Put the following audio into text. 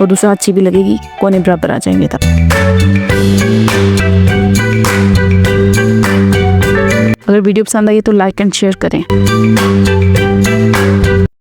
और दूसरा अच्छी भी लगेगी, कोने बराबर आ जाएंगे तब। अगर वीडियो पसंद आई तो लाइक एंड शेयर करें।